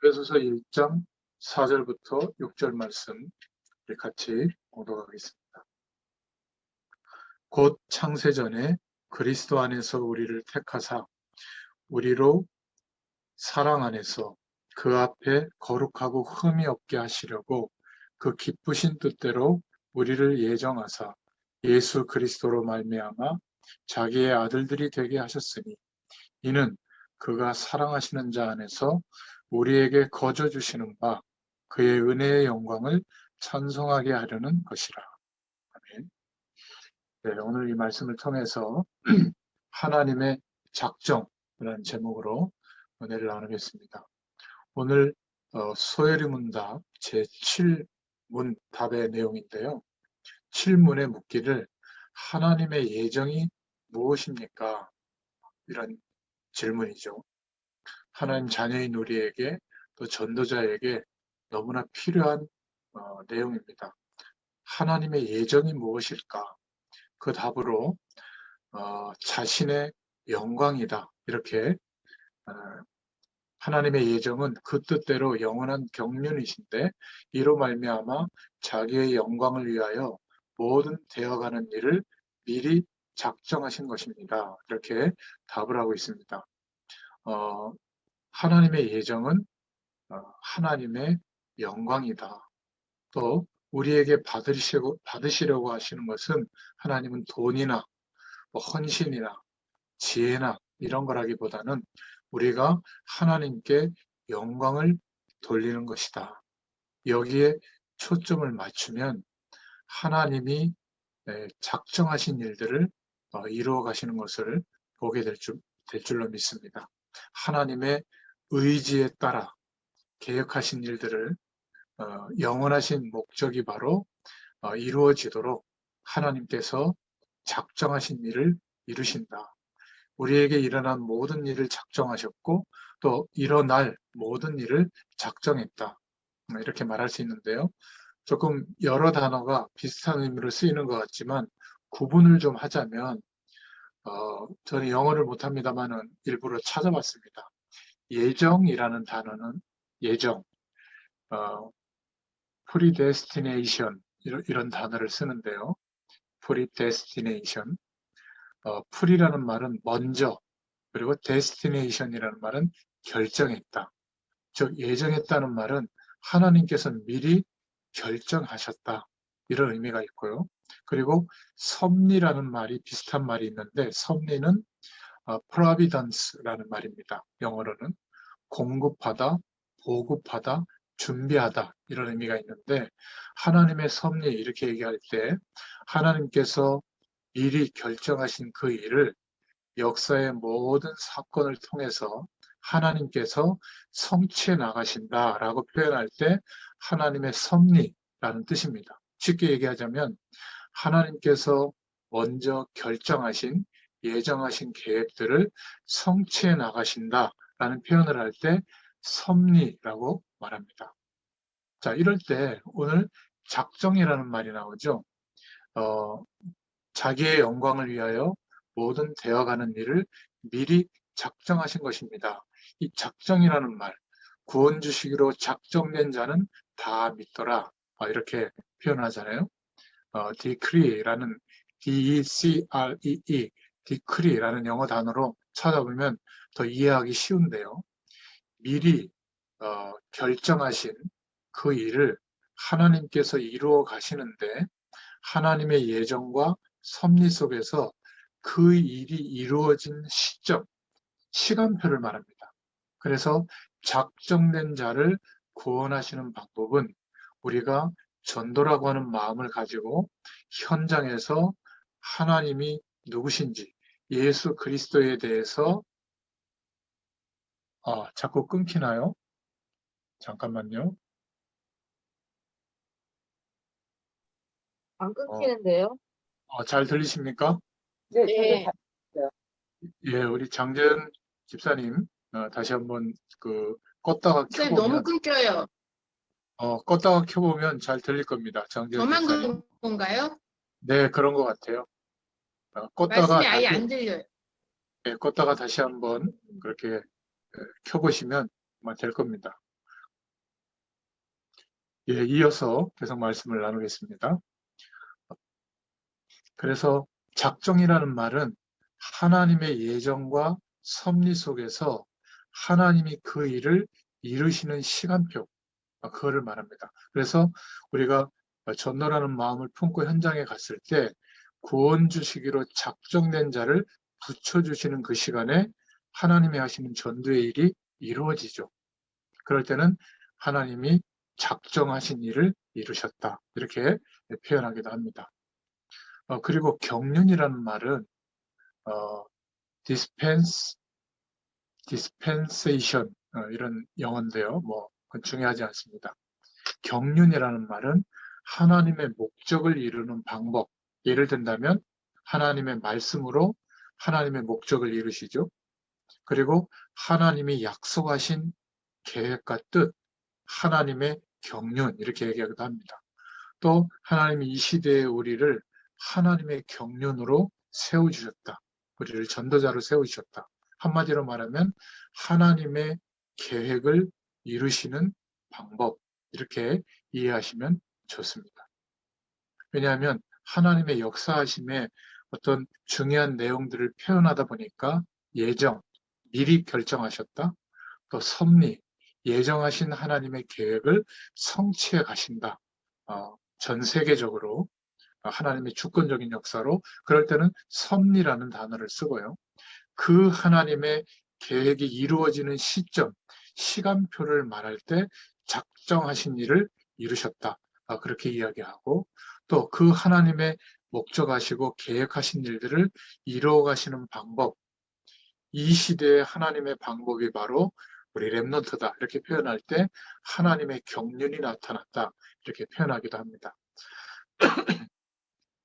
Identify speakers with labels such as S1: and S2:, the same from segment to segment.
S1: 에베소서 1장 4절부터 6절 말씀 우리 같이 공독하겠습니다. 곧 창세전에 그리스도 안에서 우리를 택하사 우리로 사랑 안에서 그 앞에 거룩하고 흠이 없게 하시려고 그 기쁘신 뜻대로 우리를 예정하사 예수 그리스도로 말미암아 자기의 아들들이 되게 하셨으니 이는 그가 사랑하시는 자 안에서 우리에게 거저 주시는 바 그의 은혜의 영광을 찬송하게 하려는 것이라. 아멘. 네, 오늘 이 말씀을 통해서 하나님의 작정이라는 제목으로 은혜를 나누겠습니다. 오늘 소혜리 문답 제7문 답의 내용인데요. 7문의 묻기를 하나님의 예정이 무엇입니까? 이런 질문이죠. 하나님 자녀인 우리에게 또 전도자에게 너무나 필요한 내용입니다. 하나님의 예정이 무엇일까? 그 답으로 자신의 영광이다. 이렇게 하나님의 예정은 그 뜻대로 영원한 경륜이신데 이로 말미암아 자기의 영광을 위하여 모든 되어가는 일을 미리 작정하신 것입니다. 이렇게 답을 하고 있습니다. 하나님의 예정은 하나님의 영광이다. 또 우리에게 받으시려고 하시는 것은 하나님은 돈이나 헌신이나 지혜나 이런 거라기보다는 우리가 하나님께 영광을 돌리는 것이다. 여기에 초점을 맞추면 하나님이 작정하신 일들을 이루어 가시는 것을 보게 될 줄로 믿습니다. 하나님의 의지에 따라 계획하신 일들을 영원하신 목적이 바로 이루어지도록 하나님께서 작정하신 일을 이루신다. 우리에게 일어난 모든 일을 작정하셨고 또 일어날 모든 일을 작정했다. 이렇게 말할 수 있는데요. 조금 여러 단어가 비슷한 의미로 쓰이는 것 같지만 구분을 좀 하자면 저는 영어를 못합니다만은 일부러 찾아봤습니다. 예정이라는 단어는 예정, predestination 이런 단어를 쓰는데요. predestination, pre라는 말은 먼저, 그리고 destination이라는 말은 결정했다. 즉 예정했다는 말은 하나님께서 미리 결정하셨다. 이런 의미가 있고요. 그리고 섭리라는 말이 비슷한 말이 있는데 섭리는 providence라는 말입니다. 영어로는 공급하다, 보급하다, 준비하다 이런 의미가 있는데 하나님의 섭리 이렇게 얘기할 때 하나님께서 미리 결정하신 그 일을 역사의 모든 사건을 통해서 하나님께서 성취해 나가신다라고 표현할 때 하나님의 섭리라는 뜻입니다. 쉽게 얘기하자면 하나님께서 먼저 결정하신 예정하신 계획들을 성취해 나가신다라는 표현을 할 때 섭리라고 말합니다. 자, 이럴 때 오늘 작정이라는 말이 나오죠. 자기의 영광을 위하여 모든 되어가는 일을 미리 작정하신 것입니다. 이 작정이라는 말, 구원 주시기로 작정된 자는 다 믿더라. 이렇게 표현하잖아요. decree라는 D-E-C-R-E-E, decree라는 영어 단어로 찾아보면 더 이해하기 쉬운데요. 미리 결정하신 그 일을 하나님께서 이루어 가시는데 하나님의 예정과 섭리 속에서 그 일이 이루어진 시점, 시간표를 말합니다. 그래서 작정된 자를 구원하시는 방법은 우리가 전도라고 하는 마음을 가지고 현장에서 하나님이 누구신지 예수 그리스도에 대해서 자꾸 끊기나요? 잠깐만요.
S2: 안 끊기는데요?
S1: 잘 들리십니까?
S2: 네, 저도
S3: 네.
S2: 잘 들려요.
S1: 예, 우리 장전 집사님 다시 한번 껐다가
S3: 선생님 너무
S1: 켜보면
S3: 끊겨요.
S1: 껐다가 켜보면 잘 들릴 겁니다. 장전
S3: 저만
S1: 집사님.
S3: 그런 건가요?
S1: 네, 그런 것 같아요. 껐다가
S3: 말씀이 아예
S1: 다시
S3: 안 들려요.
S1: 껐다가 다시 한번 그렇게 켜보시면 아마 될 겁니다. 예, 이어서 계속 말씀을 나누겠습니다. 그래서 작정이라는 말은 하나님의 예정과 섭리 속에서 하나님이 그 일을 이루시는 시간표, 그거를 말합니다. 그래서 우리가 전도라는 마음을 품고 현장에 갔을 때 구원 주시기로 작정된 자를 붙여주시는 그 시간에 하나님이 하시는 전도의 일이 이루어지죠. 그럴 때는 하나님이 작정하신 일을 이루셨다. 이렇게 표현하기도 합니다. 그리고 경륜이라는 말은 어, dispense, dispensation 이런 영어인데요. 뭐 그건 중요하지 않습니다. 경륜이라는 말은 하나님의 목적을 이루는 방법. 예를 든다면 하나님의 말씀으로 하나님의 목적을 이루시죠. 그리고 하나님이 약속하신 계획과 뜻, 하나님의 경륜 이렇게 얘기하기도 합니다. 또 하나님이 이 시대에 우리를 하나님의 경륜으로 세워주셨다. 우리를 전도자로 세우셨다. 한마디로 말하면 하나님의 계획을 이루시는 방법 이렇게 이해하시면 좋습니다. 왜냐하면 하나님의 역사하심에 어떤 중요한 내용들을 표현하다 보니까 예정, 미리 결정하셨다. 또 섭리, 예정하신 하나님의 계획을 성취해 가신다. 전 세계적으로 하나님의 주권적인 역사로 그럴 때는 섭리라는 단어를 쓰고요. 그 하나님의 계획이 이루어지는 시점, 시간표를 말할 때 작정하신 일을 이루셨다. 그렇게 이야기하고 또 그 하나님의 목적하시고 계획하신 일들을 이루어 가시는 방법, 이 시대의 하나님의 방법이 바로 우리 렘넌트다. 이렇게 표현할 때 하나님의 경륜이 나타났다. 이렇게 표현하기도 합니다.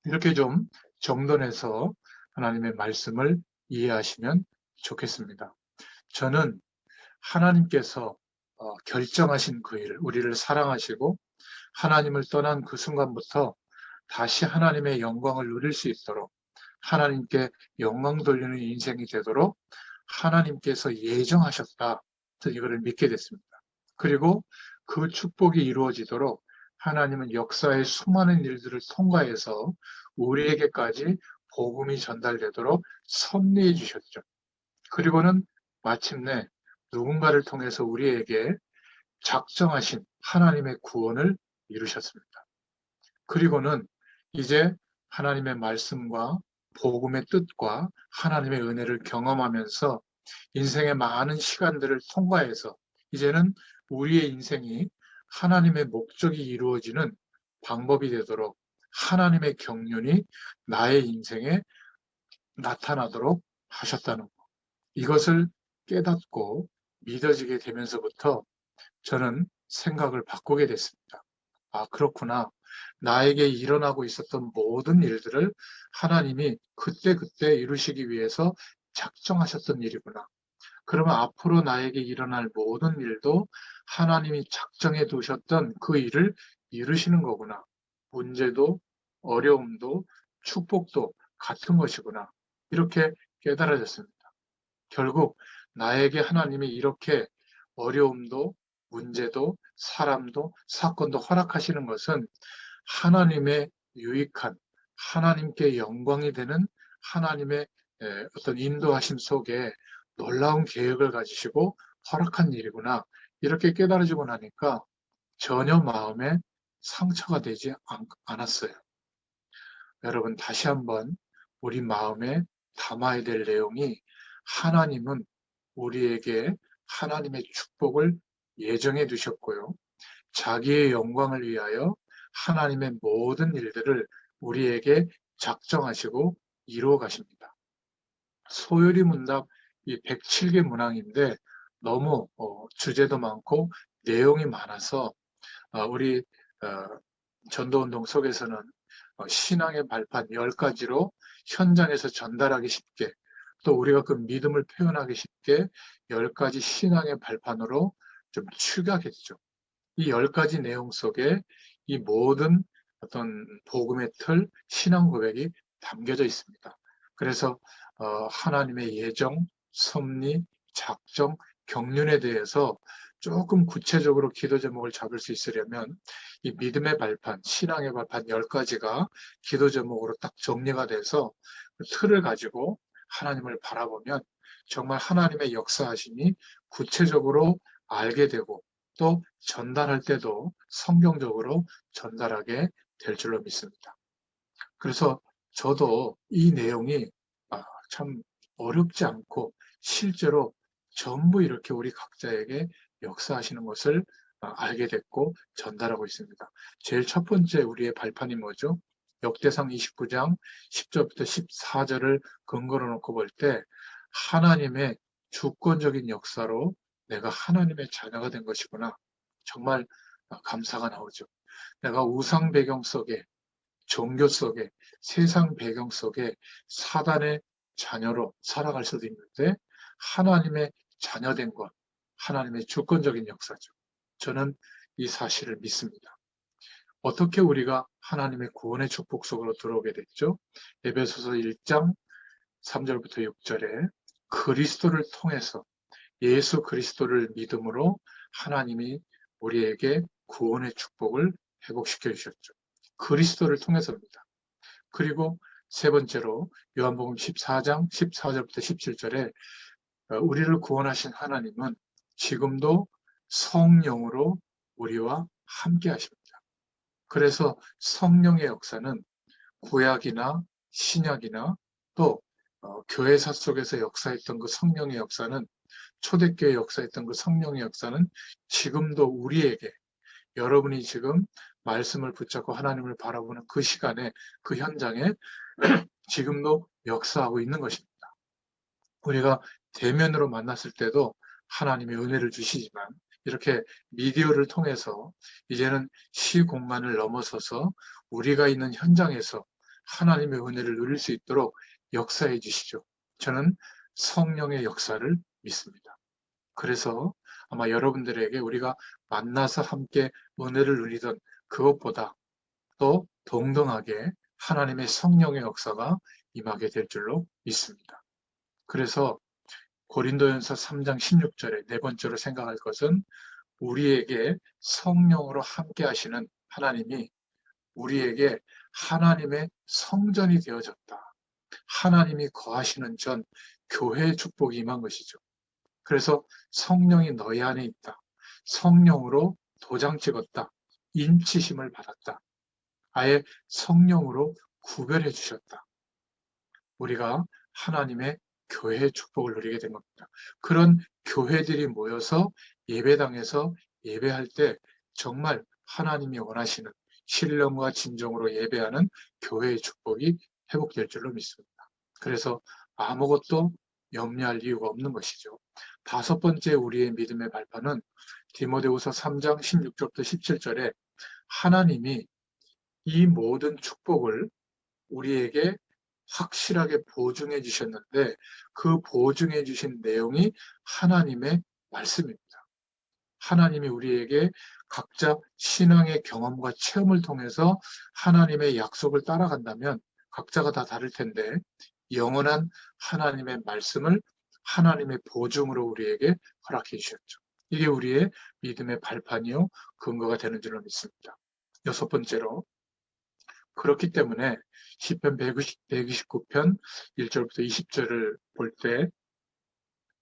S1: 이렇게 좀 정돈해서 하나님의 말씀을 이해하시면 좋겠습니다. 저는 하나님께서 결정하신 그 일, 우리를 사랑하시고 하나님을 떠난 그 순간부터 다시 하나님의 영광을 누릴 수 있도록 하나님께 영광 돌리는 인생이 되도록 하나님께서 예정하셨다. 이거를 믿게 됐습니다. 그리고 그 축복이 이루어지도록 하나님은 역사의 수많은 일들을 통과해서 우리에게까지 복음이 전달되도록 섭리해 주셨죠. 그리고는 마침내 누군가를 통해서 우리에게 작정하신 하나님의 구원을 이루셨습니다. 그리고는 이제 하나님의 말씀과 복음의 뜻과 하나님의 은혜를 경험하면서 인생의 많은 시간들을 통과해서 이제는 우리의 인생이 하나님의 목적이 이루어지는 방법이 되도록 하나님의 경륜이 나의 인생에 나타나도록 하셨다는 것. 이것을 깨닫고 믿어지게 되면서부터 저는 생각을 바꾸게 됐습니다. 그렇구나. 나에게 일어나고 있었던 모든 일들을 하나님이 그때그때 이루시기 위해서 작정하셨던 일이구나. 그러면 앞으로 나에게 일어날 모든 일도 하나님이 작정해 두셨던 그 일을 이루시는 거구나. 문제도 어려움도 축복도 같은 것이구나. 이렇게 깨달아졌습니다. 결국 나에게 하나님이 이렇게 어려움도 문제도 사람도 사건도 허락하시는 것은 하나님의 유익한 하나님께 영광이 되는 하나님의 어떤 인도하심 속에 놀라운 계획을 가지시고 허락한 일이구나. 이렇게 깨달아지고 나니까 전혀 마음에 상처가 되지 않았어요. 여러분 다시 한번 우리 마음에 담아야 될 내용이 하나님은 우리에게 하나님의 축복을 예정해 두셨고요. 자기의 영광을 위하여 하나님의 모든 일들을 우리에게 작정하시고 이루어 가십니다. 소요리 문답 이 107개 문항인데 너무 주제도 많고 내용이 많아서 우리 전도운동 속에서는 신앙의 발판 10가지로 현장에서 전달하기 쉽게 또 우리가 그 믿음을 표현하기 쉽게 10가지 신앙의 발판으로 좀 축약했죠. 이 10가지 내용 속에 이 모든 어떤 복음의 틀, 신앙 고백이 담겨져 있습니다. 그래서 하나님의 예정, 섭리, 작정, 경륜에 대해서 조금 구체적으로 기도 제목을 잡을 수 있으려면 이 믿음의 발판, 신앙의 발판 10가지가 기도 제목으로 딱 정리가 돼서 그 틀을 가지고 하나님을 바라보면 정말 하나님의 역사하심이 구체적으로 알게 되고 또 전달할 때도 성경적으로 전달하게 될 줄로 믿습니다. 그래서 저도 이 내용이 참 어렵지 않고 실제로 전부 이렇게 우리 각자에게 역사하시는 것을 알게 됐고 전달하고 있습니다. 제일 첫 번째 우리의 발판이 뭐죠? 역대상 29장 10절부터 14절을 근거로 놓고 볼 때 하나님의 주권적인 역사로 내가 하나님의 자녀가 된 것이구나. 정말 감사가 나오죠. 내가 우상 배경 속에 종교 속에 세상 배경 속에 사단의 자녀로 살아갈 수도 있는데 하나님의 자녀된 것, 하나님의 주권적인 역사죠. 저는 이 사실을 믿습니다. 어떻게 우리가 하나님의 구원의 축복 속으로 들어오게 됐죠? 에베소서 1장 3절부터 6절에 그리스도를 통해서 예수 그리스도를 믿음으로 하나님이 우리에게 구원의 축복을 회복시켜 주셨죠. 그리스도를 통해서입니다. 그리고 세 번째로 요한복음 14장 14절부터 17절에 우리를 구원하신 하나님은 지금도 성령으로 우리와 함께 하십니다. 그래서 성령의 역사는 구약이나 신약이나 또 교회사 속에서 역사했던 그 성령의 역사는 초대교회 역사했던 그 성령의 역사는 지금도 우리에게 여러분이 지금 말씀을 붙잡고 하나님을 바라보는 그 시간에 그 현장에 지금도 역사하고 있는 것입니다. 우리가 대면으로 만났을 때도 하나님의 은혜를 주시지만 이렇게 미디어를 통해서 이제는 시공간을 넘어서서 우리가 있는 현장에서 하나님의 은혜를 누릴 수 있도록 역사해 주시죠. 저는 성령의 역사를 믿습니다. 그래서 아마 여러분들에게 우리가 만나서 함께 은혜를 누리던 그것보다 또 동등하게 하나님의 성령의 역사가 임하게 될 줄로 믿습니다. 그래서 고린도전서 3장 16절에 네 번째로 생각할 것은 우리에게 성령으로 함께 하시는 하나님이 우리에게 하나님의 성전이 되어졌다. 하나님이 거하시는 전 교회의 축복이 임한 것이죠. 그래서 성령이 너희 안에 있다. 성령으로 도장 찍었다. 인치심을 받았다. 아예 성령으로 구별해 주셨다. 우리가 하나님의 교회의 축복을 누리게 된 겁니다. 그런 교회들이 모여서 예배당에서 예배할 때 정말 하나님이 원하시는 신령과 진정으로 예배하는 교회의 축복이 회복될 줄로 믿습니다. 그래서 아무것도 염려할 이유가 없는 것이죠. 다섯 번째 우리의 믿음의 발판은 디모데후서 3장 16절부터 17절에 하나님이 이 모든 축복을 우리에게 확실하게 보증해 주셨는데 그 보증해 주신 내용이 하나님의 말씀입니다. 하나님이 우리에게 각자 신앙의 경험과 체험을 통해서 하나님의 약속을 따라간다면 각자가 다 다를 텐데 영원한 하나님의 말씀을 하나님의 보증으로 우리에게 허락해 주셨죠. 이게 우리의 믿음의 발판이요 근거가 되는 줄로 믿습니다. 여섯 번째로 그렇기 때문에 시편 129편 1절부터 20절을 볼 때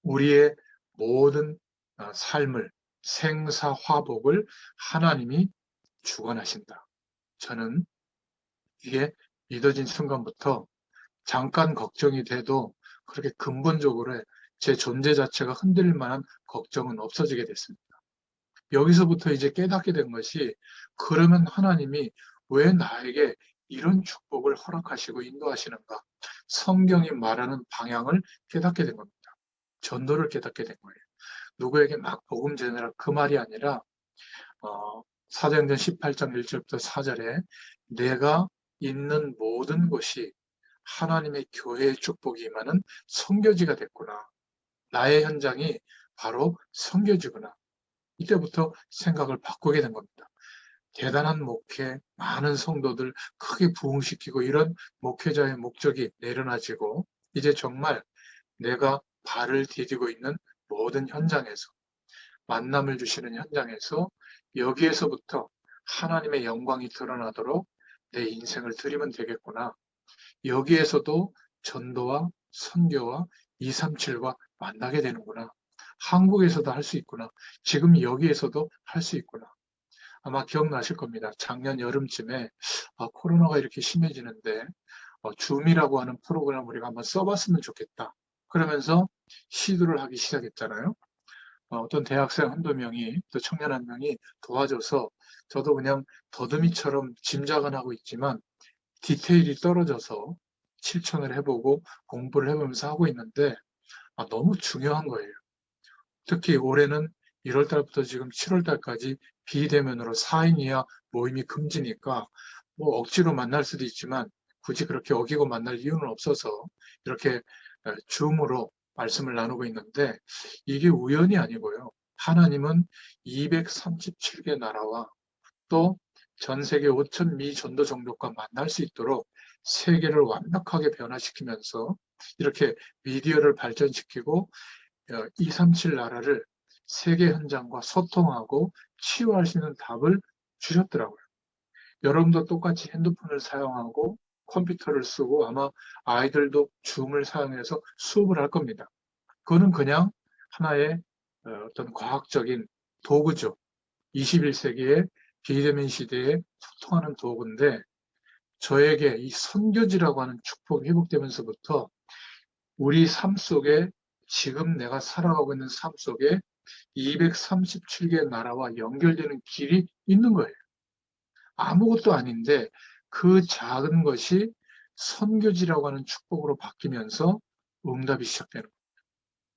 S1: 우리의 모든 삶을 생사화복을 하나님이 주관하신다. 저는 이게 믿어진 순간부터 잠깐 걱정이 돼도 그렇게 근본적으로 제 존재 자체가 흔들릴 만한 걱정은 없어지게 됐습니다. 여기서부터 이제 깨닫게 된 것이 그러면 하나님이 왜 나에게 이런 축복을 허락하시고 인도하시는가? 성경이 말하는 방향을 깨닫게 된 겁니다. 전도를 깨닫게 된 거예요. 누구에게 막 복음 전하라 그 말이 아니라 사도행전 18장 1절부터 4절에 내가 있는 모든 곳이 하나님의 교회의 축복이 임하는 선교지가 됐구나. 나의 현장이 바로 선교지구나. 이때부터 생각을 바꾸게 된 겁니다. 대단한 목회, 많은 성도들 크게 부흥시키고 이런 목회자의 목적이 내려놔지고 이제 정말 내가 발을 디디고 있는 모든 현장에서, 만남을 주시는 현장에서 여기에서부터 하나님의 영광이 드러나도록 내 인생을 드리면 되겠구나. 여기에서도 전도와 선교와 237과 만나게 되는구나. 한국에서도 할 수 있구나. 지금 여기에서도 할 수 있구나. 아마 기억나실 겁니다. 작년 여름쯤에 코로나가 이렇게 심해지는데 줌이라고 하는 프로그램을 우리가 한번 써봤으면 좋겠다. 그러면서 시도를 하기 시작했잖아요. 어떤 대학생 한두 명이 또 청년 한 명이 도와줘서 저도 그냥 더듬이처럼 짐작은 하고 있지만 디테일이 떨어져서 실천을 해보고 공부를 해보면서 하고 있는데 너무 중요한 거예요. 특히 올해는 1월 달부터 지금 7월 달까지 비대면으로 4인 이하 모임이 금지니까 뭐 억지로 만날 수도 있지만 굳이 그렇게 어기고 만날 이유는 없어서 이렇게 줌으로 말씀을 나누고 있는데 이게 우연이 아니고요. 하나님은 237개 나라와 또 전 세계 5천 미 전도 종족과 만날 수 있도록 세계를 완벽하게 변화시키면서 이렇게 미디어를 발전시키고 237 나라를 세계 현장과 소통하고 치유할 수 있는 답을 주셨더라고요. 여러분도 똑같이 핸드폰을 사용하고 컴퓨터를 쓰고 아마 아이들도 줌을 사용해서 수업을 할 겁니다. 그거는 그냥 하나의 어떤 과학적인 도구죠. 21세기의 비대면 시대에 소통하는 도구인데 저에게 이 선교지라고 하는 축복이 회복되면서부터 우리 삶 속에 지금 내가 살아가고 있는 삶 속에 237개 나라와 연결되는 길이 있는 거예요. 아무것도 아닌데 그 작은 것이 선교지라고 하는 축복으로 바뀌면서 응답이 시작되는 거예요.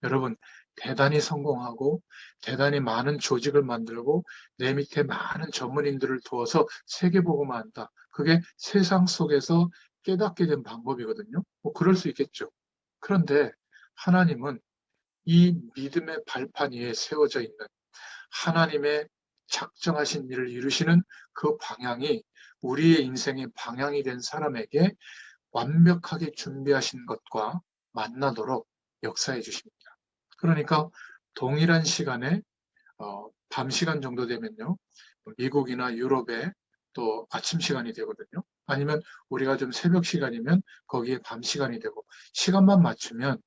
S1: 여러분, 대단히 성공하고 대단히 많은 조직을 만들고 내 밑에 많은 전문인들을 두어서 세계복음화 한다. 그게 세상 속에서 깨닫게 된 방법이거든요. 뭐 그럴 수 있겠죠. 그런데 하나님은 이 믿음의 발판 위에 세워져 있는 하나님의 작정하신 일을 이루시는 그 방향이 우리의 인생의 방향이 된 사람에게 완벽하게 준비하신 것과 만나도록 역사해 주십니다. 그러니까 동일한 시간에 밤 시간 정도 되면요. 미국이나 유럽에 또 아침 시간이 되거든요. 아니면 우리가 좀 새벽 시간이면 거기에 밤 시간이 되고 시간만 맞추면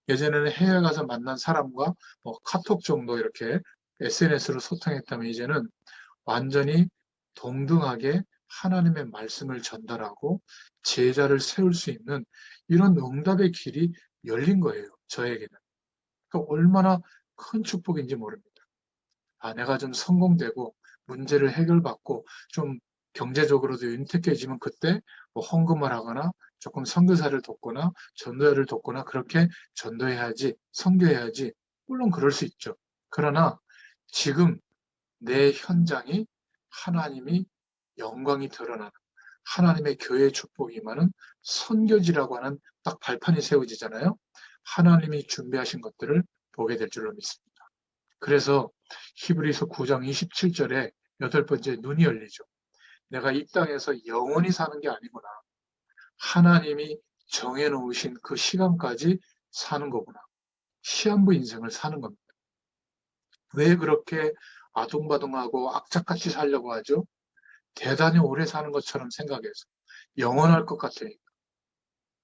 S1: 예전에는 해외 가서 만난 사람과 뭐 카톡 정도 이렇게 SNS로 소통했다면 이제는 완전히 동등하게 하나님의 말씀을 전달하고 제자를 세울 수 있는 이런 응답의 길이 열린 거예요. 저에게는. 그러니까 얼마나 큰 축복인지 모릅니다. 내가 좀 성공되고 문제를 해결받고 좀 경제적으로도 윤택해지면 그때 뭐 헌금을 하거나 조금 선교사를 돕거나 전도회를 돕거나 그렇게 전도해야지, 선교해야지. 물론 그럴 수 있죠. 그러나 지금 내 현장이 하나님이 영광이 드러나는 하나님의 교회의 축복이 임하는 선교지라고 하는 딱 발판이 세워지잖아요. 하나님이 준비하신 것들을 보게 될 줄로 믿습니다. 그래서 히브리서 9장 27절에 여덟 번째 눈이 열리죠. 내가 이 땅에서 영원히 사는 게 아니구나. 하나님이 정해놓으신 그 시간까지 사는 거구나. 시한부 인생을 사는 겁니다. 왜 그렇게 아둥바둥하고 악착같이 살려고 하죠? 대단히 오래 사는 것처럼 생각해서 영원할 것 같으니까.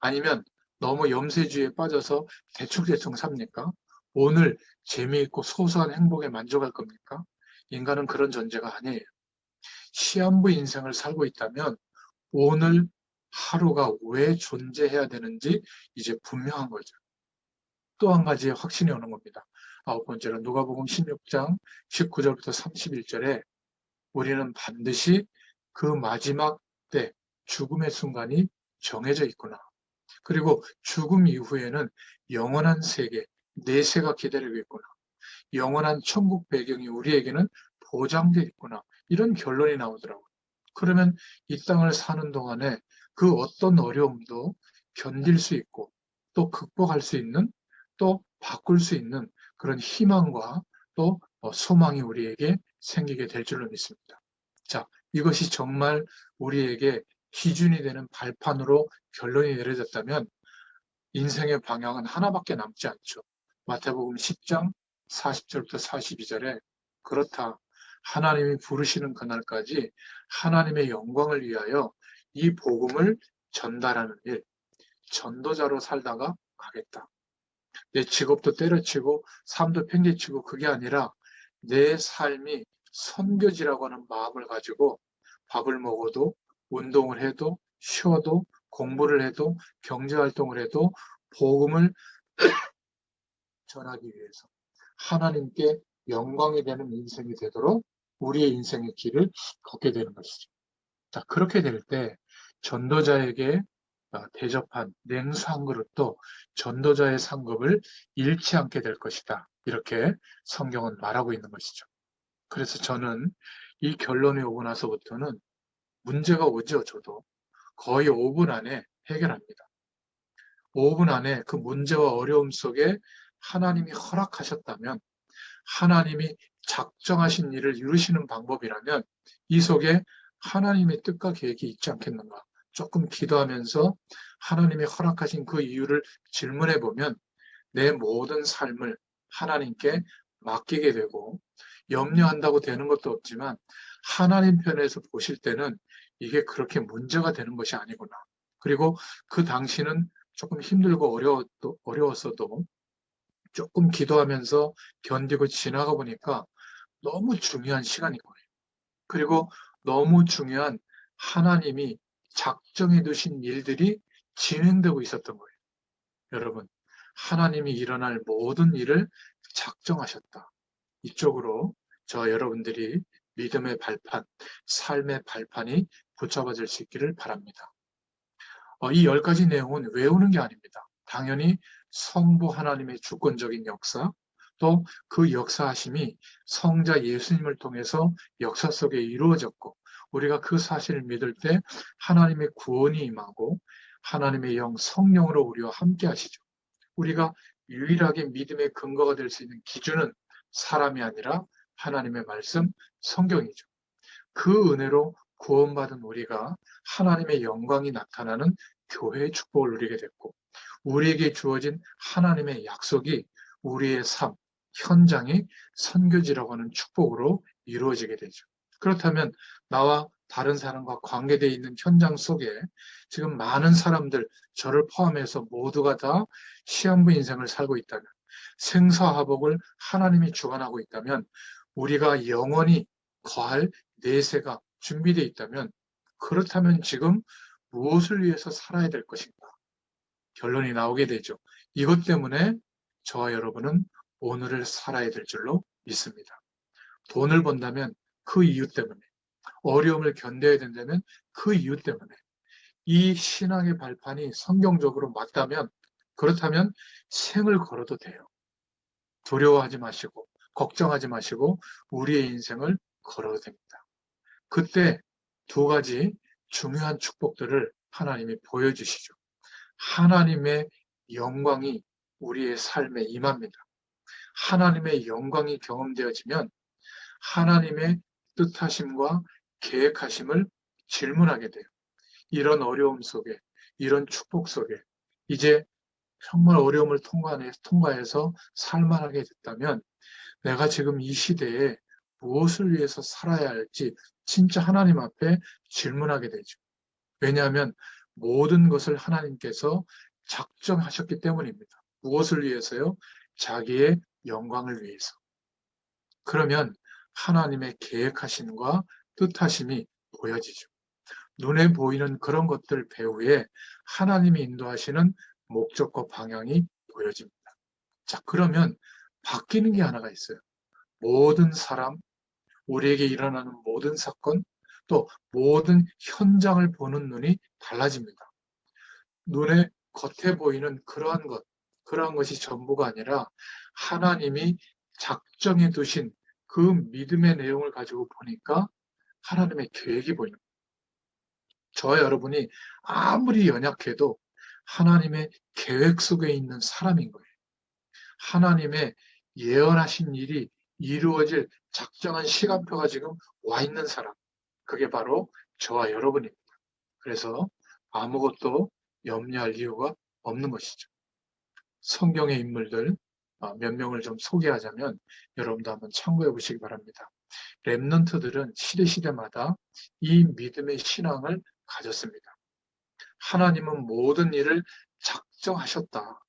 S1: 아니면 너무 염세주의에 빠져서 대충대충 삽니까? 오늘 재미있고 소소한 행복에 만족할 겁니까? 인간은 그런 존재가 아니에요. 시한부 인생을 살고 있다면 오늘 하루가 왜 존재해야 되는지 이제 분명한 거죠. 또 한 가지 확신이 오는 겁니다. 아홉 번째로 누가복음 16장 19절부터 31절에 우리는 반드시 그 마지막 때 죽음의 순간이 정해져 있구나. 그리고 죽음 이후에는 영원한 세계, 내세가 기다리고 있구나. 영원한 천국 배경이 우리에게는 보장되어 있구나. 이런 결론이 나오더라고요. 그러면 이 땅을 사는 동안에 그 어떤 어려움도 견딜 수 있고 또 극복할 수 있는 또 바꿀 수 있는 그런 희망과 또 소망이 우리에게 생기게 될 줄로 믿습니다. 자, 이것이 정말 우리에게 기준이 되는 발판으로 결론이 내려졌다면 인생의 방향은 하나밖에 남지 않죠. 마태복음 10장 40절부터 42절에 그렇다. 하나님이 부르시는 그날까지 하나님의 영광을 위하여 이 복음을 전달하는 일, 전도자로 살다가 가겠다. 내 직업도 때려치고 삶도 팽개치고 그게 아니라 내 삶이 선교지라고 하는 마음을 가지고 밥을 먹어도 운동을 해도 쉬어도 공부를 해도 경제활동을 해도 복음을 전하기 위해서 하나님께 영광이 되는 인생이 되도록 우리의 인생의 길을 걷게 되는 것이죠. 자, 그렇게 될 때 전도자에게 대접한 냉수 한 그릇도 전도자의 상급을 잃지 않게 될 것이다. 이렇게 성경은 말하고 있는 것이죠. 그래서 저는 이 결론이 오고 나서부터는 문제가 오죠, 저도. 거의 5분 안에 해결합니다. 5분 안에 그 문제와 어려움 속에 하나님이 허락하셨다면, 하나님이 작정하신 일을 이루시는 방법이라면 이 속에 하나님의 뜻과 계획이 있지 않겠는가? 조금 기도하면서 하나님이 허락하신 그 이유를 질문해 보면 내 모든 삶을 하나님께 맡기게 되고, 염려한다고 되는 것도 없지만 하나님 편에서 보실 때는 이게 그렇게 문제가 되는 것이 아니구나. 그리고 그 당시는 조금 힘들고 어려웠어도 조금 기도하면서 견디고 지나가 보니까 너무 중요한 시간인 거예요. 그리고 너무 중요한 하나님이 작정해 두신 일들이 진행되고 있었던 거예요. 여러분, 하나님이 일어날 모든 일을 작정하셨다. 이쪽으로 저 여러분들이 믿음의 발판, 삶의 발판이 붙잡아질 수 있기를 바랍니다. 이 10가지 내용은 외우는 게 아닙니다. 당연히 성부 하나님의 주권적인 역사, 또 그 역사하심이 성자 예수님을 통해서 역사 속에 이루어졌고, 우리가 그 사실을 믿을 때 하나님의 구원이 임하고 하나님의 영 성령으로 우리와 함께 하시죠. 우리가 유일하게 믿음의 근거가 될 수 있는 기준은 사람이 아니라 하나님의 말씀, 성경이죠. 그 은혜로 구원받은 우리가 하나님의 영광이 나타나는 교회의 축복을 누리게 됐고, 우리에게 주어진 하나님의 약속이 우리의 삶, 현장이 선교지라고 하는 축복으로 이루어지게 되죠. 그렇다면 나와 다른 사람과 관계되어 있는 현장 속에 지금 많은 사람들, 저를 포함해서 모두가 다 시한부 인생을 살고 있다면, 생사화복을 하나님이 주관하고 있다면, 우리가 영원히 거할 내세가 준비되어 있다면, 그렇다면 지금 무엇을 위해서 살아야 될 것인가? 결론이 나오게 되죠. 이것 때문에 저와 여러분은 오늘을 살아야 될 줄로 믿습니다. 돈을 번다면 그 이유 때문에, 어려움을 견뎌야 된다면 그 이유 때문에, 이 신앙의 발판이 성경적으로 맞다면, 그렇다면 생을 걸어도 돼요. 두려워하지 마시고 걱정하지 마시고 우리의 인생을 걸어도 됩니다. 그때 2가지 중요한 축복들을 하나님이 보여주시죠. 하나님의 영광이 우리의 삶에 임합니다. 하나님의 영광이 경험되어지면 하나님의 뜻하심과 계획하심을 질문하게 돼요. 이런 어려움 속에, 이런 축복 속에 이제 정말 어려움을 통과해서 살만하게 됐다면 내가 지금 이 시대에 무엇을 위해서 살아야 할지 진짜 하나님 앞에 질문하게 되죠. 왜냐하면 모든 것을 하나님께서 작정하셨기 때문입니다. 무엇을 위해서요? 자기의 영광을 위해서. 그러면 하나님의 계획하심과 뜻하심이 보여지죠. 눈에 보이는 그런 것들 배후에 하나님이 인도하시는 목적과 방향이 보여집니다. 자, 그러면 바뀌는 게 하나가 있어요. 모든 사람, 우리에게 일어나는 모든 사건, 또 모든 현장을 보는 눈이 달라집니다. 눈에 겉에 보이는 그러한 것이 전부가 아니라 하나님이 작정해 두신 그 믿음의 내용을 가지고 보니까 하나님의 계획이 보입니다. 저와 여러분이 아무리 연약해도 하나님의 계획 속에 있는 사람인 거예요. 하나님의 예언하신 일이 이루어질 작정한 시간표가 지금 와 있는 사람. 그게 바로 저와 여러분입니다. 그래서 아무것도 염려할 이유가 없는 것이죠. 성경의 인물들, 몇 명을 좀 소개하자면 여러분도 한번 참고해 보시기 바랍니다. 렘넌트들은 시대마다 이 믿음의 신앙을 가졌습니다. 하나님은 모든 일을 작정하셨다.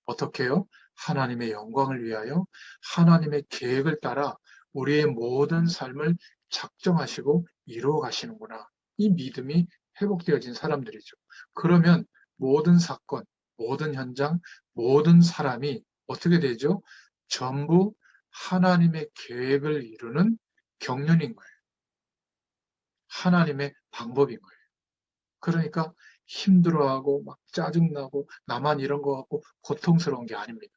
S1: 어떻게 해요? 하나님의 영광을 위하여 하나님의 계획을 따라 우리의 모든 삶을 작정하시고 이루어 가시는구나. 이 믿음이 회복되어진 사람들이죠. 그러면 모든 사건, 모든 현장, 모든 사람이 어떻게 되죠? 전부 하나님의 계획을 이루는 경륜인 거예요. 하나님의 방법인 거예요. 그러니까 힘들어하고 막 짜증나고 나만 이런 거 갖고 고통스러운 게 아닙니다.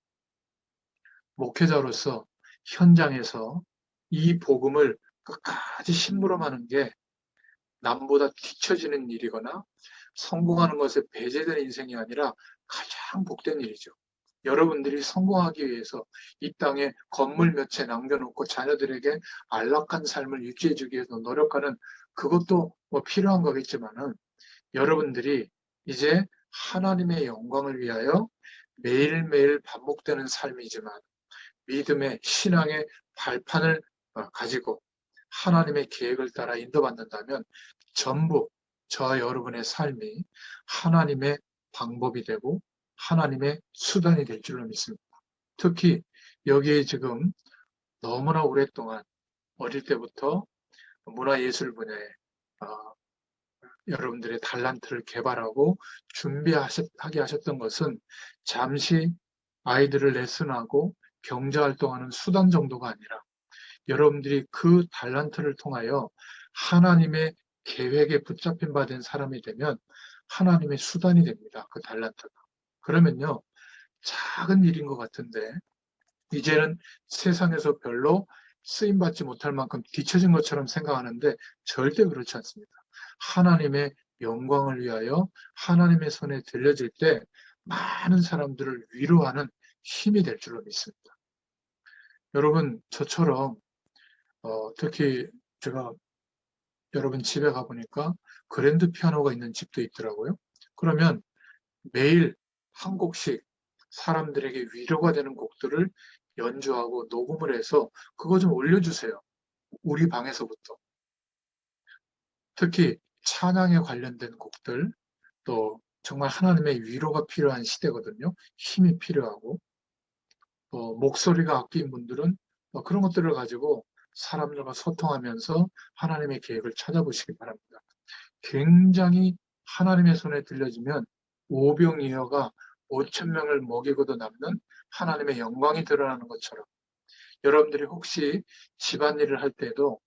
S1: 목회자로서 현장에서 이 복음을 끝까지 심부름하는 게 남보다 뒤처지는 일이거나 성공하는 것에 배제된 인생이 아니라 가장 복된 일이죠. 여러분들이 성공하기 위해서 이 땅에 건물 몇 채 남겨놓고 자녀들에게 안락한 삶을 유지해주기 위해서 노력하는 그것도 뭐 필요한 거겠지만은 여러분들이 이제 하나님의 영광을 위하여 매일매일 반복되는 삶이지만 믿음의 신앙의 발판을 가지고 하나님의 계획을 따라 인도받는다면 전부 저와 여러분의 삶이 하나님의 방법이 되고 하나님의 수단이 될 줄로 믿습니다. 특히 여기에 지금 너무나 오랫동안 어릴 때부터 문화예술 분야에 여러분들의 달란트를 개발하고 준비하게 하셨던 것은 잠시 아이들을 레슨하고 경제활동하는 수단 정도가 아니라 여러분들이 그 달란트를 통하여 하나님의 계획에 붙잡힌 바 된 사람이 되면 하나님의 수단이 됩니다. 그 달란트가. 그러면요, 작은 일인 것 같은데 이제는 세상에서 별로 쓰임받지 못할 만큼 뒤처진 것처럼 생각하는데 절대 그렇지 않습니다. 하나님의 영광을 위하여 하나님의 손에 들려질 때 많은 사람들을 위로하는 힘이 될 줄로 믿습니다. 여러분, 저처럼 특히 제가 여러분 집에 가보니까 그랜드 피아노가 있는 집도 있더라고요. 그러면 매일 한 곡씩 사람들에게 위로가 되는 곡들을 연주하고 녹음을 해서 그거 좀 올려주세요. 우리 방에서부터. 특히 찬양에 관련된 곡들, 또 정말 하나님의 위로가 필요한 시대거든요. 힘이 필요하고, 목소리가 아낀 분들은 그런 것들을 가지고 사람들과 소통하면서 하나님의 계획을 찾아보시기 바랍니다. 굉장히 하나님의 손에 들려지면 오병이어가 5천 명을 먹이고도 남는 하나님의 영광이 드러나는 것처럼 여러분들이 혹시 집안일을 할 때도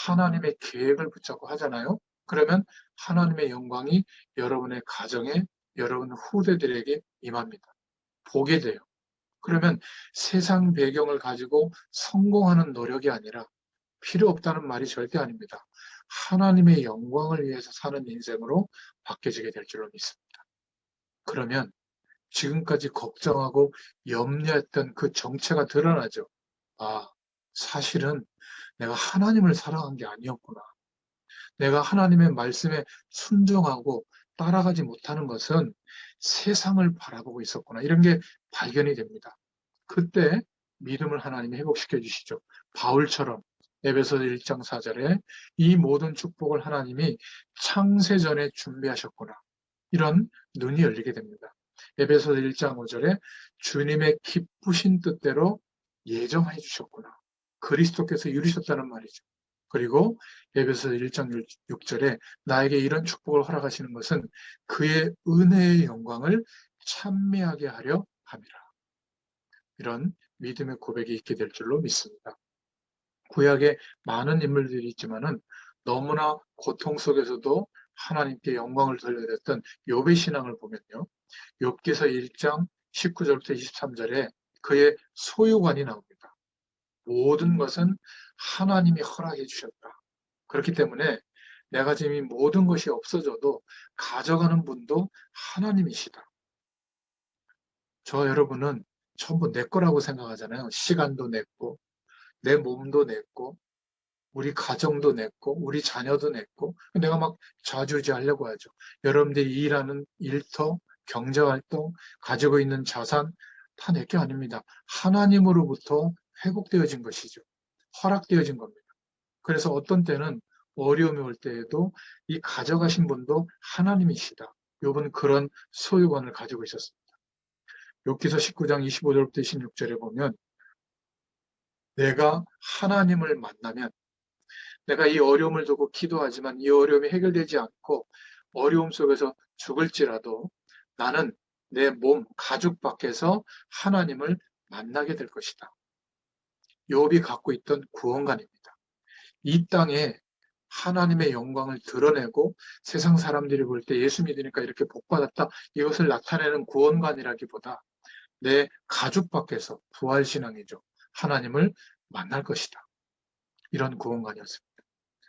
S1: 하나님의 계획을 붙잡고 하잖아요. 그러면 하나님의 영광이 여러분의 가정에, 여러분 후대들에게 임합니다. 보게 돼요. 그러면 세상 배경을 가지고 성공하는 노력이 아니라 필요 없다는 말이 절대 아닙니다. 하나님의 영광을 위해서 사는 인생으로 바뀌어지게 될 줄로 믿습니다. 그러면 지금까지 걱정하고 염려했던 그 정체가 드러나죠. 아, 사실은 내가 하나님을 사랑한 게 아니었구나. 내가 하나님의 말씀에 순종하고 따라가지 못하는 것은 세상을 바라보고 있었구나. 이런 게 발견이 됩니다. 그때 믿음을 하나님이 회복시켜 주시죠. 바울처럼 에베소서 1장 4절에 이 모든 축복을 하나님이 창세전에 준비하셨구나. 이런 눈이 열리게 됩니다. 에베소서 1장 5절에 주님의 기쁘신 뜻대로 예정해 주셨구나. 그리스도께서 이루셨다는 말이죠. 그리고 에베소서 1장 6절에 나에게 이런 축복을 허락하시는 것은 그의 은혜의 영광을 찬미하게 하려 함이라. 이런 믿음의 고백이 있게 될 줄로 믿습니다. 구약에 많은 인물들이 있지만은 너무나 고통 속에서도 하나님께 영광을 돌려드렸던 욥의 신앙을 보면요. 욥기서 1장 19절부터 23절에 그의 소유관이 나옵니다. 모든 것은 하나님이 허락해 주셨다. 그렇기 때문에 내가 지금 이 모든 것이 없어져도 가져가는 분도 하나님이시다. 저 여러분은 전부 내 거라고 생각하잖아요. 시간도 내 거, 내 몸도 내 거, 우리 가정도 내 거, 우리 자녀도 내 거. 내가 막 좌지우지하려고 하죠. 여러분들이 일하는 일터, 경제활동, 가지고 있는 자산 다 내 게 아닙니다. 하나님으로부터 회복되어진 것이죠. 허락되어진 겁니다. 그래서 어떤 때는 어려움이 올 때에도 이 가져가신 분도 하나님이시다. 욥은 그런 소유관을 가지고 있었습니다. 욥기서 19장 25절부터 26절에 보면 내가 하나님을 만나면 내가 이 어려움을 두고 기도하지만 이 어려움이 해결되지 않고 어려움 속에서 죽을지라도 나는 내 몸, 가죽 밖에서 하나님을 만나게 될 것이다. 욥이 갖고 있던 구원관입니다. 이 땅에 하나님의 영광을 드러내고 세상 사람들이 볼 때 예수 믿으니까 이렇게 복받았다. 이것을 나타내는 구원관이라기보다 내 가죽 밖에서 부활신앙이죠. 하나님을 만날 것이다. 이런 구원관이었습니다.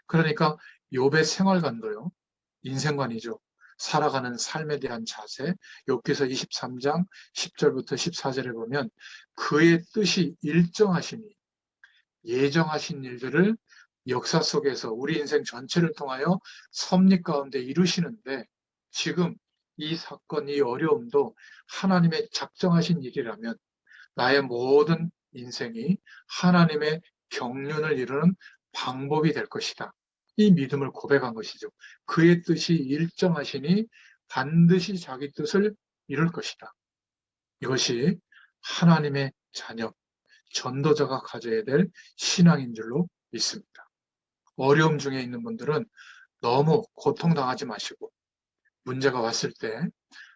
S1: 그러니까 욥의 생활관도요. 인생관이죠. 살아가는 삶에 대한 자세. 욥기서 23장 10절부터 14절에 보면 그의 뜻이 일정하시니 예정하신 일들을 역사 속에서 우리 인생 전체를 통하여 섭리 가운데 이루시는데 지금 이 사건, 이 어려움도 하나님의 작정하신 일이라면 나의 모든 인생이 하나님의 경륜을 이루는 방법이 될 것이다. 이 믿음을 고백한 것이죠. 그의 뜻이 일정하시니 반드시 자기 뜻을 이룰 것이다. 이것이 하나님의 자녀, 전도자가 가져야 될 신앙인 줄로 믿습니다. 어려움 중에 있는 분들은 너무 고통당하지 마시고 문제가 왔을 때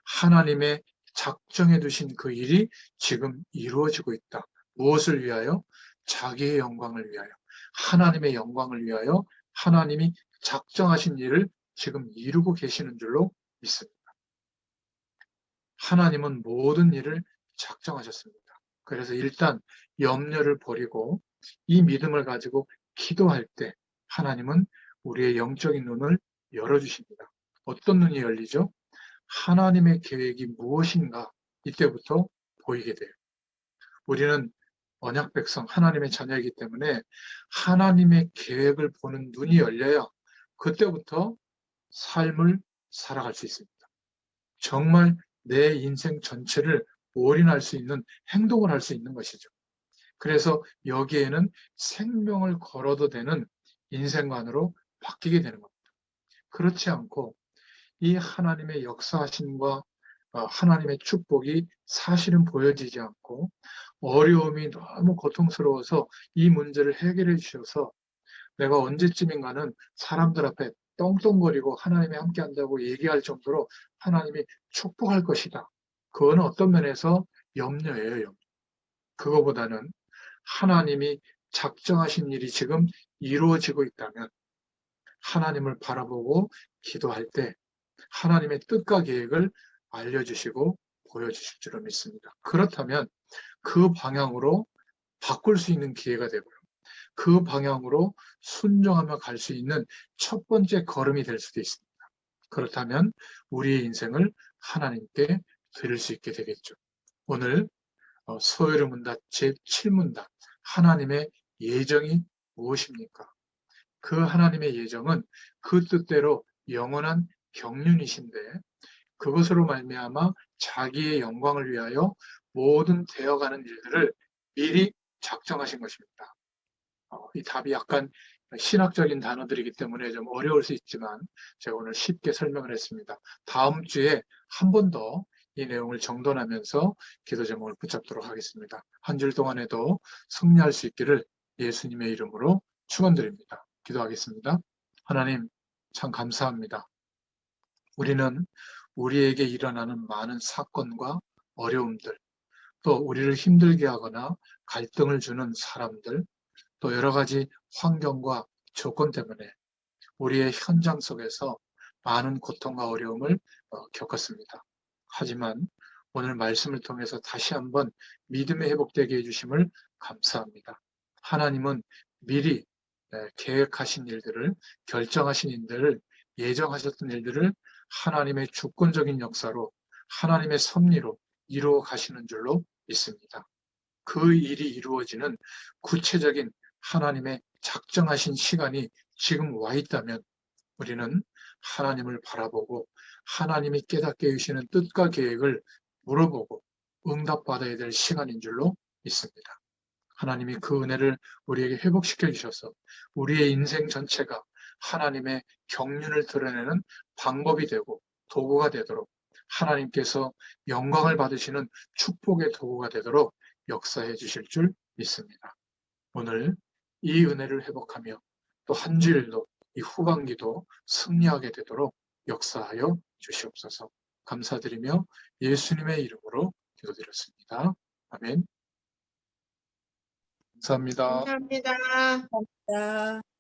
S1: 하나님의 작정해 두신 그 일이 지금 이루어지고 있다. 무엇을 위하여? 자기의 영광을 위하여. 하나님의 영광을 위하여 하나님이 작정하신 일을 지금 이루고 계시는 줄로 믿습니다. 하나님은 모든 일을 작정하셨습니다. 그래서 일단 염려를 버리고 이 믿음을 가지고 기도할 때 하나님은 우리의 영적인 눈을 열어주십니다. 어떤 눈이 열리죠? 하나님의 계획이 무엇인가 이때부터 보이게 돼요. 우리는 언약 백성 하나님의 자녀이기 때문에 하나님의 계획을 보는 눈이 열려야 그때부터 삶을 살아갈 수 있습니다. 정말 내 인생 전체를 올인할 수 있는 행동을 할 수 있는 것이죠. 그래서 여기에는 생명을 걸어도 되는 인생관으로 바뀌게 되는 겁니다. 그렇지 않고 이 하나님의 역사하심과 하나님의 축복이 사실은 보여지지 않고 어려움이 너무 고통스러워서 이 문제를 해결해 주셔서 내가 언제쯤인가는 사람들 앞에 떵떵거리고 하나님이 함께 한다고 얘기할 정도로 하나님이 축복할 것이다. 그거는 어떤 면에서 염려예요, 염려. 그거보다는 하나님이 작정하신 일이 지금 이루어지고 있다면 하나님을 바라보고 기도할 때 하나님의 뜻과 계획을 알려주시고 보여주실 줄로 믿습니다. 그렇다면 그 방향으로 바꿀 수 있는 기회가 되고요. 그 방향으로 순종하며 갈 수 있는 첫 번째 걸음이 될 수도 있습니다. 그렇다면 우리의 인생을 하나님께 드릴 수 있게 되겠죠. 오늘 소요의 문답 제7문답 하나님의 예정이 무엇입니까? 그 하나님의 예정은 그 뜻대로 영원한 경륜이신데 그것으로 말미암아 자기의 영광을 위하여 모든 되어가는 일들을 미리 작정하신 것입니다. 이 답이 약간 신학적인 단어들이기 때문에 좀 어려울 수 있지만 제가 오늘 쉽게 설명을 했습니다. 다음 주에 한 번 더 이 내용을 정돈하면서 기도 제목을 붙잡도록 하겠습니다. 한 줄 동안에도 승리할 수 있기를 예수님의 이름으로 축원드립니다. 기도하겠습니다. 하나님 참 감사합니다. 우리는 우리에게 일어나는 많은 사건과 어려움들, 또 우리를 힘들게 하거나 갈등을 주는 사람들, 또 여러 가지 환경과 조건 때문에 우리의 현장 속에서 많은 고통과 어려움을 겪었습니다. 하지만 오늘 말씀을 통해서 다시 한번 믿음의 회복되게 해주심을 감사합니다. 하나님은 미리 계획하신 일들을, 결정하신 일들을, 예정하셨던 일들을 하나님의 주권적인 역사로, 하나님의 섭리로 이루어 가시는 줄로 믿습니다. 그 일이 이루어지는 구체적인 하나님의 작정하신 시간이 지금 와 있다면 우리는 하나님을 바라보고 하나님이 깨닫게 해주시는 뜻과 계획을 물어보고 응답받아야 될 시간인 줄로 믿습니다. 하나님이 그 은혜를 우리에게 회복시켜 주셔서 우리의 인생 전체가 하나님의 경륜을 드러내는 방법이 되고 도구가 되도록, 하나님께서 영광을 받으시는 축복의 도구가 되도록 역사해 주실 줄 믿습니다. 오늘 이 은혜를 회복하며 또 한 주일도 이 후반기도 승리하게 되도록 역사하여 주시옵소서. 감사드리며 예수님의 이름으로 기도드렸습니다. 아멘. 감사합니다.
S2: 감사합니다.
S3: 자.